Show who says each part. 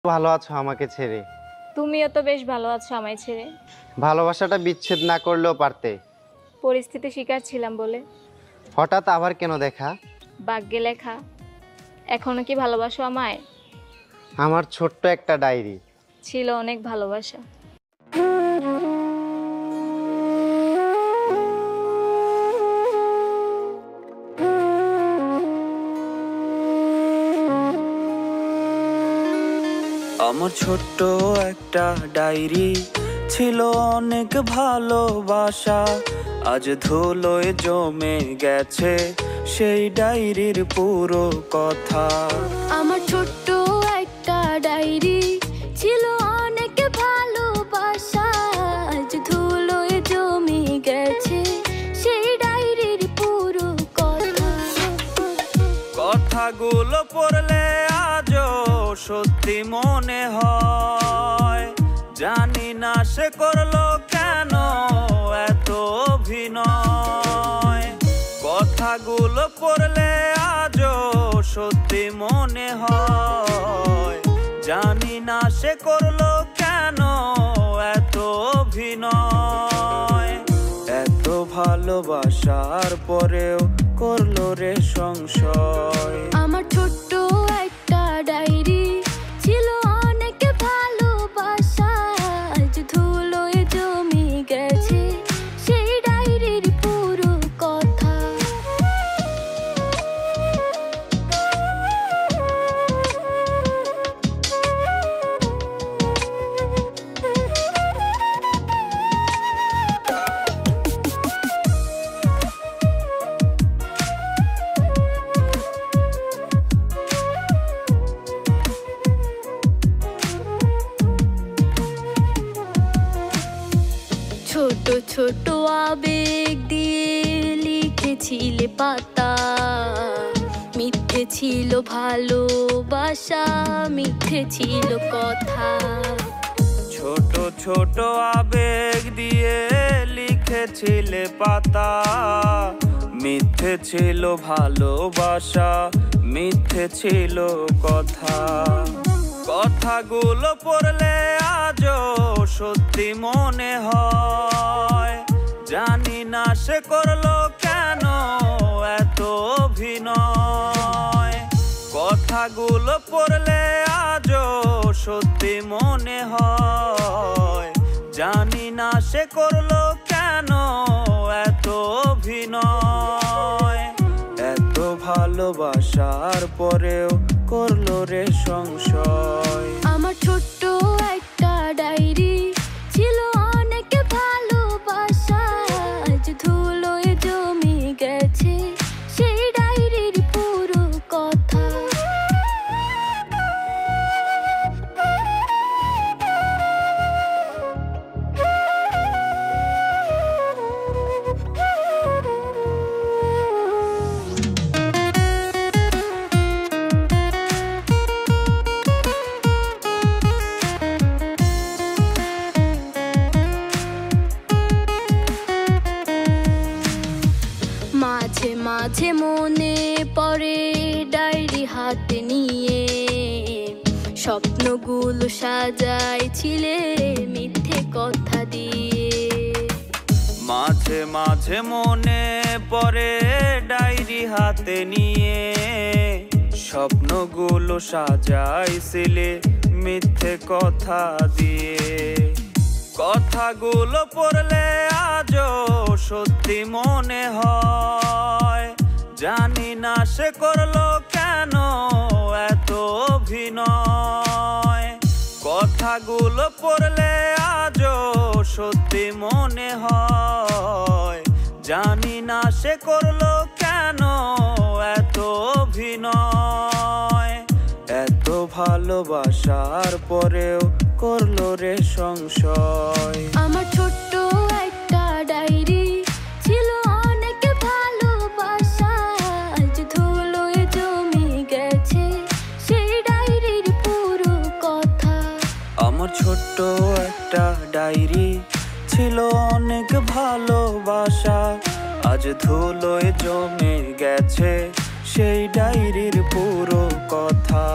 Speaker 1: ভালো আছো আমাকে ছেড়ে?
Speaker 2: তুমিও তো বেশ ভালো আছো আমায় ছেড়ে।
Speaker 1: ভালোবাসাটা বিচ্ছেদ না করলেও পারতে।
Speaker 2: পরিস্থিতি শিকার ছিলাম বলে।
Speaker 1: হঠাৎ আবার কেন দেখা?
Speaker 2: ভাগ্যে লেখা। এখনো কি ভালোবাসো আমায়?
Speaker 1: আমার ছোট্ট একটা ডায়েরি।
Speaker 2: ছিল অনেক ভালোবাসা।
Speaker 3: আমার ছোট্ট একটা ডায়েরি, ছিল অনেক ভালোবাসা। আজ ধুলোয় জমে গেছে সেই ডায়েরির পুরো কথা।
Speaker 4: আমার ছোট্ট একটা ডায়েরি, ছিল অনেক ভালোবাসা। আজ ধুলোয় জমে গেছে সেই ডায়েরির পুরো কথা।
Speaker 3: কথাগুলো পড়লে আজও সত্যি মনে হয়। জানি না সে করলো কেন এত অভিনয়। কথাগুলো পড়লে আজও সত্যি মনে হয়। জানি না সে করলো কেন এত অভিনয়। এত ভালোবাসার পরেও করলো রে সংশয়।
Speaker 4: আমার ছোট্ট একটা ডায়েরি, ছিল অনেক ভালোবাসা। আজ ধুলোয় জমে গেছে সেই ডায়েরির পুরো কথা। ছোট ছোট আবেগ দিয়ে লিখেছিলে পাতা। মিথ্যে ছিল ভালোবাসা, মিথ্যে ছিল কথা।
Speaker 3: ছোট ছোট আবেগ দিয়ে লিখেছিলে পাতা। মিথ্যে ছিল ভালোবাসা, মিথ্যে ছিল কথা। কথাগুলো পড়লে আজও সত্যি মনে হয়। জানি না সে করলো কেন এত অভিনয়। কথাগুলো পড়লে আজও সত্যি মনে হয়। জানি না সে করলো কেন এত অভিনয়। এত ভালোবাসার পরেও করলো রে সংশয়।
Speaker 4: আমার ছোট্ট একটা ডায়েরি, ছিল অনেক ভালোবাসা। আজ ধুলোয় জমে গেছে সেই ডায়েরির পুরো কথা। মাঝে মাঝে মনে পড়ে ডায়েরি হাতে নিয়ে। স্বপ্নগুলো সাজাইছিলে মিথ্যে কথা দিয়ে।
Speaker 3: মাঝে মাঝে মনে পড়ে ডায়েরি হাতে নিয়ে। স্বপ্নগুলো সাজাইছিলে মিথ্যে কথা দিয়ে। কথাগুলো পড়লে আজও সত্যি মনে হয়। জানি না সে করলো কেন এত অভিনয়। কথাগুলো পড়লে আজও সত্যি মনে হয়। জানি না সে করলো কেন এত অভিনয়। এত ভালোবাসার পরেও করলো রে সংশয়।
Speaker 4: আমার ছোট্ট একটা ডায়েরি, ছিল অনেক ভালোবাসা। আজ ধুলোয় জমে গেছে সেই ডায়েরির পুরো কথা।
Speaker 3: আমার ছোট্ট একটা ডায়েরি, ছিল অনেক ভালোবাসা। আজ ধুলোয় জমে গেছে সেই ডায়েরির পুরো কথা।